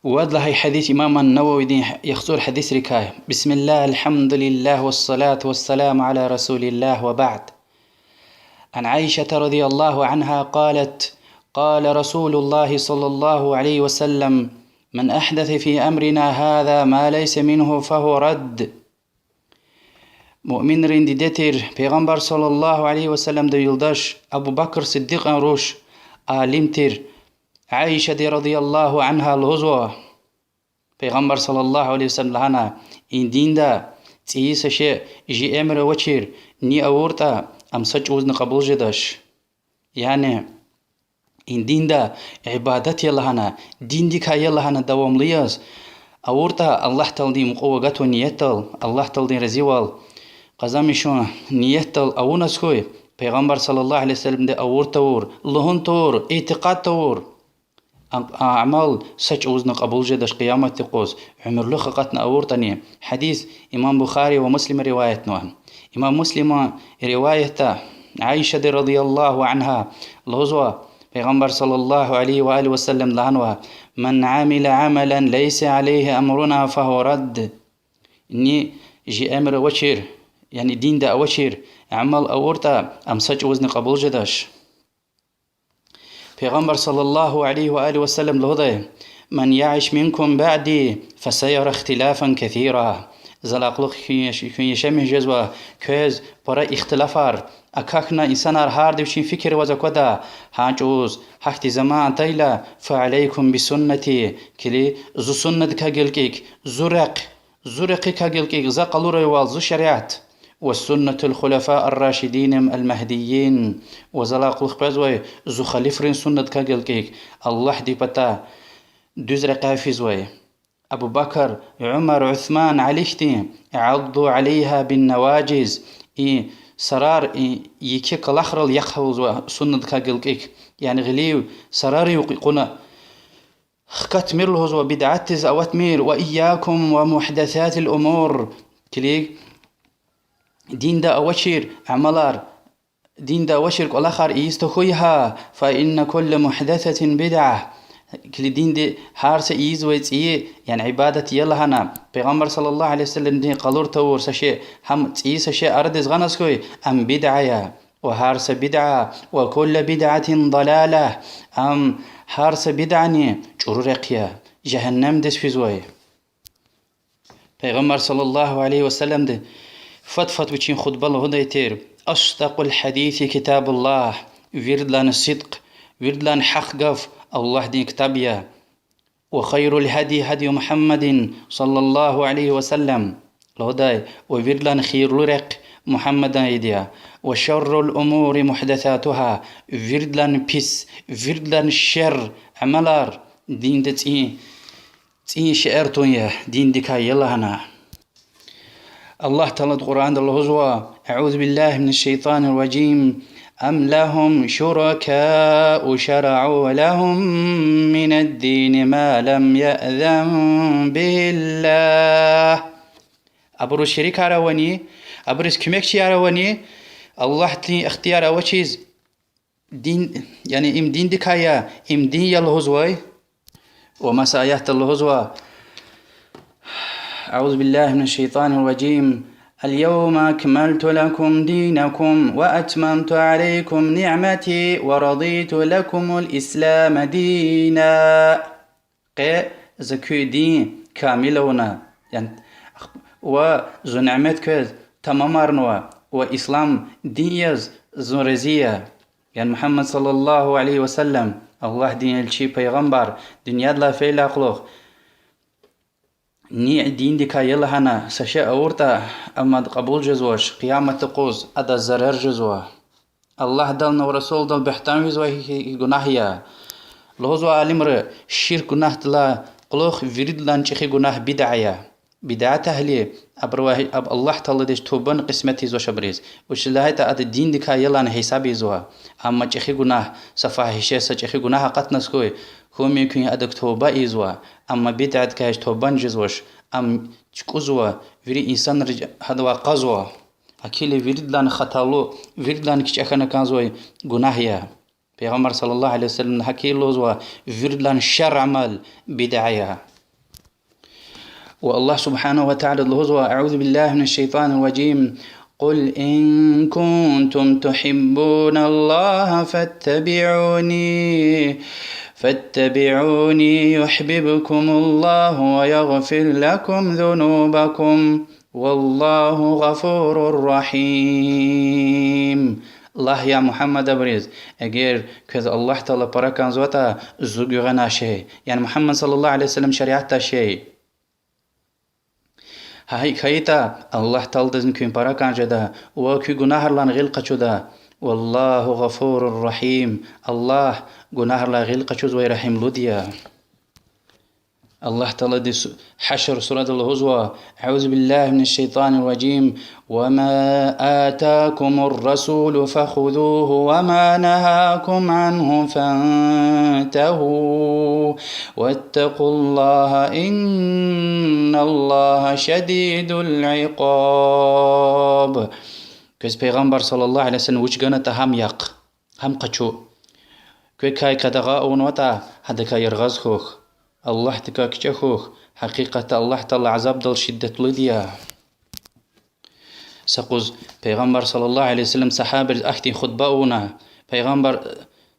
وادلها حديث إمام النووي دين يخصور حديث ركاية. بسم الله الحمد لله والصلاة والسلام على رسول الله وبعد. عن عائشة رضي الله عنها قالت: قال رسول الله صلى الله عليه وسلم: من أحدث في أمرنا هذا ما ليس منه فهو رد. مؤمن رنددتر پیغمبر صلى الله عليه وسلم دو يلدش أبو بكر صديق روش عالمتر عائشة رضي الله عنها الهزوة پیغمبر صلى الله عليه وسلم لهنا این دین دا تیس شه جي امر وچير ني اورتا ام سچ وزن قبول جدش. يعني این دین دا عبادت يلهنا دين دي كا يلهنا دوام لياز اورتا الله تل دي مقوغت و نيتل الله تل دي رزيوال قزامشون نيتل اونس خوي پیغمبر صلى الله عليه وسلم دي اورتور لهن تور اعتقاد تور أعمال سج وزن قبول جدش قيامة تقوز عمر له قتنا أورتني. حديث إمام بخاري ومسلم روايتنا. إمام مسلم رواية عائشة رضي الله عنها الهزوة پیغمبر صلى الله عليه وآله وسلم لعنوها: من عمل عملا ليس عليه أمرنا فهو رد. إني جي أمر وشير يعني دين دا وشير عمل أورتا أم سج وزن قبول جدش. پیغمبر صلى الله عليه وآله وسلم لهذا: من يعش منكم بعدي فسيرى اختلافا كثيرا. زلاقلق يشمه جزوة كوز برا اختلافار أكاكنا إنسانار هار دوشين فكر وزكودا هاجوز حكت زمان تيلا فعليكم بسنتي كلي زو سنة كاقلقيك زرق كاقلقيك زاقلو ريوال زو شريعت والسنة الخلفاء الراشدين المهديين وزلاق الخبزوي زو خليفرين سنة كاقلقيك الله دي بتا دوزر قافزوي أبو بكر عمر عثمان عليشتي عضوا عليها بالنواجز سرار يكيك الأخر يخوز سنة كاقلقيك يعني غليو سرار يقنا خكت ميرلهز وبدعتز أوت مير وإياكم ومحدثات الأمور كليك دين دا أوشير عملار دين دا أوشير كل آخر يستخويها فإن كل محدثة بدعة كل دين دي هارس إيز ويتئي يعني عبادة يلا هنا پیغمبر صلى الله عليه وسلم دين قلور تور سشي هم تئي سشي أردز غنس كوي أم بدعية وهارس بدعة وكل بدعة ضلالة أم هارس بدعني جرورقيا جهنم دس في زوي. پیغمبر صلى الله عليه وسلم دي فتفت وچين خطبه لهدا تير: أصدق الحديث كتاب الله ورد لان الصدق ورد لان حق قف الله دين كتابيا وخير الهدي هدي محمد صلى الله عليه وسلم لهدا وورد لان خير لرق محمد ايديا وشر الأمور محدثاتها ورد لان بيس ورد لان الشر عملار دين دتئي شعرتون دين دكا يلا هنا الله تعالى القرآن الهزوى: أعوذ بالله من الشيطان الرجيم أم لهم شركاء شرعوا لهم من الدين ما لم يأذن به الله. أبرو الشريك عرواني أبرو كمكشي عرواني الله تلي اختيار أوشيز دين يعني إم دين دكايا إم دين يالهزوى ومسايات الهزوى. أعوذ بالله من الشيطان الرجيم: اليوم أكملت لكم دينكم وأتممت عليكم نعمتي ورضيت لكم الإسلام دينا. زكو دين كاملونا يعني وزو نعمتك تمامرنوا وإسلام دينيز زورزية يعني محمد صلى الله عليه وسلم الله دين الشي پیغمبر دنيا لا فيلا خلق ني دين دي كا يلا هنا سشي أورتا أما قبول جزوش قيامة تقوز أدا زرر جزوا الله دلنا ورسول دل بحتان جزوا گناهيا لهزوا علمر شير گناه دلا قلوخ ورد لان چخي گناه بدعة أهلي أب الله تعالى ديش توبان قسمتي زو شبريز وش لهايتا أد الدين دي كا يلا حسابي زوا أما چخي گناه صفاحة شيسا چخي گناه قطنس كوي هم يمكن أدك توبة إزوا أما بدعة كاش توبان جزوش أم چكوزوا وري إنسان هدوا قزوا أكيلي ورد لان خطالو ورد لان كش أخنا كانزوي گناهيا پیغمبر صلى الله عليه وسلم حكي لوزوا ورد لان شر عمل بدعيا. والله سبحانه وتعالى الهزوة أعوذ بالله من الشيطان الرجيم قل إن كنتم تحبون الله فاتبعوني يحببكم الله ويغفر لكم ذنوبكم والله غفور رحيم. الله يا محمد أبرز أجر كذا الله تعالى بركان زوتا زوجنا شيء يعني محمد صلى الله عليه وسلم شريعته شيء هاي خيتا الله تعالى دزن كين بركان جدا وكي جناهر لان غلقة جدا والله غفور رحيم. الله جناهر لا غلقة جدا ويرحم لوديا. الله تعالى دي حشر سورة الهزوة أعوذ بالله من الشيطان الرجيم وما آتاكم الرسول فخذوه وما نهاكم عنه فانتهوا واتقوا الله إن الله شديد العقاب. كيس پیغمبر صلى الله عليه وسلم وچ هم يق هم قچو كي كاي كدغاء ونوتا هدكا يرغز خوخ الله تكاك جخوخ حقيقة الله تعالى عذاب دل شدة لديا. سقوز پیغمبر صلى الله عليه وسلم صحابة اختي خطبة اونا پیغمبر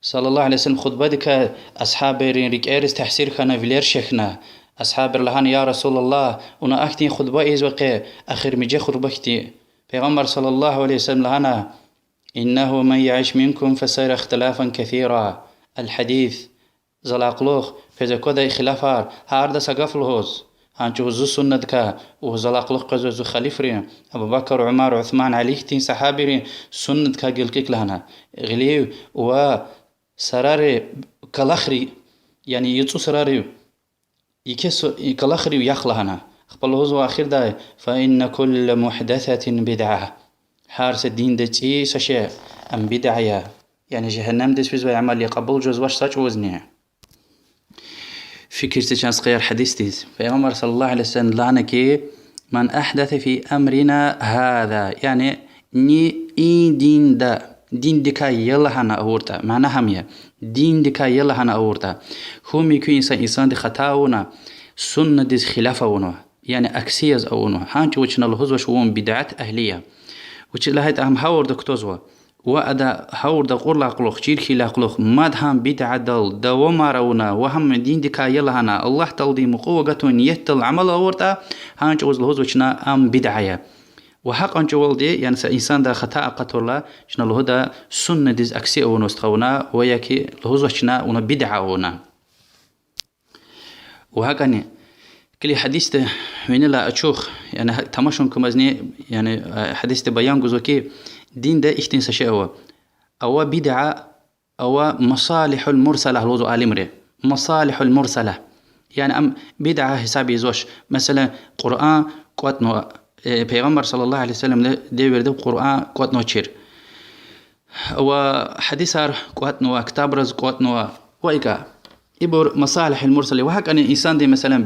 صلى الله عليه وسلم خطبة دكا أصحاب ريك إيرس تحسير خانا فيلير شيخنا أصحاب لهان يا رسول الله ونا اختي خطبة إيز وقي آخر مجي خطبة اختي پیغمبر صلى الله عليه وسلم لهانا إنه من يعيش منكم فسير اختلافا كثيرا الحديث زلاقلوخ فإذا كده خلافار هاردا سقف الهوز هانجو زو سنة كا وزلاقلوخ قزو زو خليفرين أبو بكر وعمر وعثمان علي تين صحابرين سنة كا قلقك لهنا غليو وسراري كلاخري يعني يتسو سراري يكسو كلاخري ويخلهنا أخبر الهوز وآخر داي فإن كل محدثة بدعة حارس الدين دتي سشي أم بدعية يعني جهنم دس بيزوي عمل يقبل جوز واش ساج وزنيه فكر تشانس غير حديثتيز فيغمر صلى الله عليه وسلم لعنك من أحدث في أمرنا هذا يعني ني دين دا دين دكا يلا هنا أورتا معناها همية دين دكا يلا هنا أورتا هم يكون إنسان دي خطاونا سنة دي خلافونا يعني أكسيز أونا هانش وچنا الهزوة شوون بدعات أهلية وچ لهيت أهم هاور دكتوزوا وأدا هاور دا قور لاقلوخ چير خي لاقلوخ ماد هم بدعة دل دا ومارونا وهم دين دكا يلا هنا الله تلدي مقوة قطون يتل عمل أورتا هانش وز الهزوة چنا أم بدعية وحق أنجو والدي يعني إنسان دا خطأ قطولا شنا الهدا سنة ديز أكسي أونا استخونا وياكي الهزوة چنا ونا بدعة أونا وهكذا كل حديث وين لا أشوخ يعني تماشون كمزني يعني حديث بيان جزوكي دين ده إختنس شيء أو بدعة أو مصالح المرسلة لوزو آلمري مصالح المرسلة يعني أم بدعة حسابي زوش مثلا قرآن قوتنو پیغمبر صلى الله عليه وسلم دي ورد قرآن قوتنو چير وحديثار قوتنو كتاب رز قوتنو وإيكا إبر مصالح المرسلة وهك أن الإنسان دي مثلا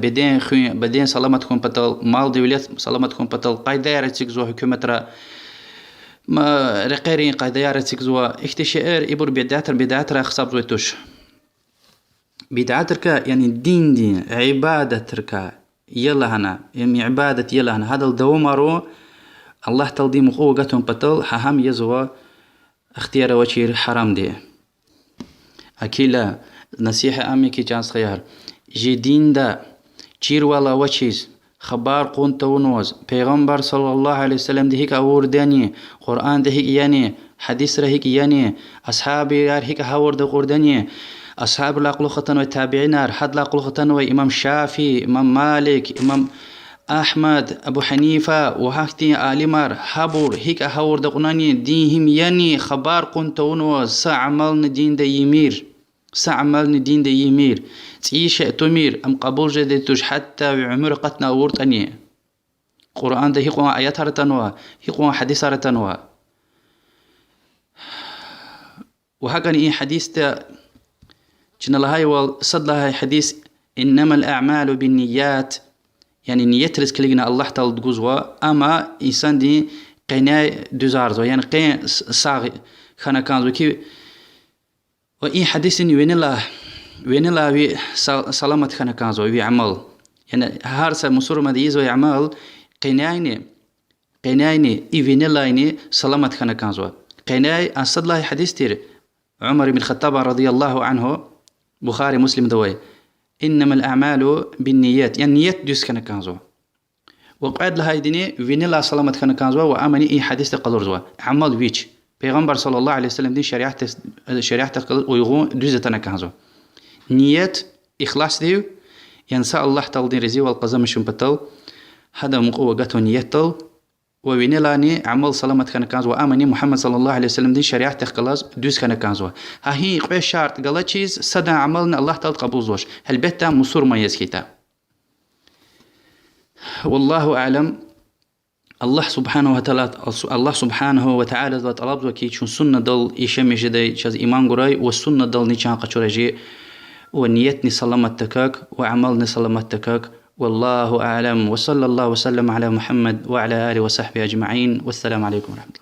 بدين سلامتكم بطل مال دوليات سلامتكم بطل قايدارة تكزو حكومة ما رقيرين قايدارة تكزو اختشائر إبر بدعات را خصاب زويتوش بدعات ركا يعني دين عبادة ركا يلا هنا يعني عبادة يلا هنا هذا الدومارو الله تلدي مقوة قتهم بطل حهم يزوا اختيار وشير حرام دي أكيلا نصيحة أمي كي جانس خيار جي دين دا چير والا وچيز خبار قون تونوز پیغمبر صلى الله عليه وسلم ده هيك أورداني قرآن ده هيك يعني حديث ده هيك يعني أصحابي يار هيك هاورد قرداني أصحاب لاقلوختن والتابعين حد لاقلوختن وإمام شافي إمام مالك إمام أحمد أبو حنيفة وهاكتي آلمار حبور هيك هاورد قناني دينهم يعني خبار قون تونوز سعمل دين ده يمير سعمل دين ده يمير تعيش تمير أم قبول جديدوش حتى عمر قتنا ورطني قرآن ده هيقوان آيات هرتنوا هيقوان حديث هرتنوا وهكذا إيه حديث ده جنا لهاي وصد لهاي حديث إنما الأعمال بالنيات يعني نيت رزق لقنا الله تعالى تجوزوا أما إنسان دي قناع دوزارزو يعني قين صاغ خنا كان زوكي وإيه حديث إني وين الله وي سلامت خنا كان زو وي عمل يعني هارسا مسور مديز ويعمل قينايني إيفينيلايني سلامت خنا كانزوا قيناي أصد الله حديث تير عمر بن الخطاب رضي الله عنه بخاري مسلم دوي إنما الأعمال بالنيات يعني نيات دوس خنا كانزوا وقعد لها يدني فينيلا سلامت خنا كانزوا وأمني إي حديث قدرزوا عمل فيتش پیغمبر صلى الله عليه وسلم دي شريعة قدر ويغون دوزتنا كانزوا نيات إخلاص ديو ينسى الله تلدين رزي والقزم شنبتل هذا مقوة قطو نيتل ووينيلاني عمل سلامت خنا كانزوا وآمني محمد صلى الله عليه وسلم دي شريعة تخلاص دوز خنا كانزوا ها هي قوي شرط قال چيز صدا عملنا الله تلد قبول زوش هل بيتا مصور ما يزكيتا والله أعلم. الله سبحانه وتعالى ذات طلب وكي شون سنة دل يشمي جدي شاز إيمان قراي والسنة دل نيشان قشورجي ونيتني سلامت تكاك وعملني سلامت تكاك والله أعلم. وصلى الله وسلم على محمد وعلى آله وصحبه أجمعين والسلام عليكم ورحمة الله.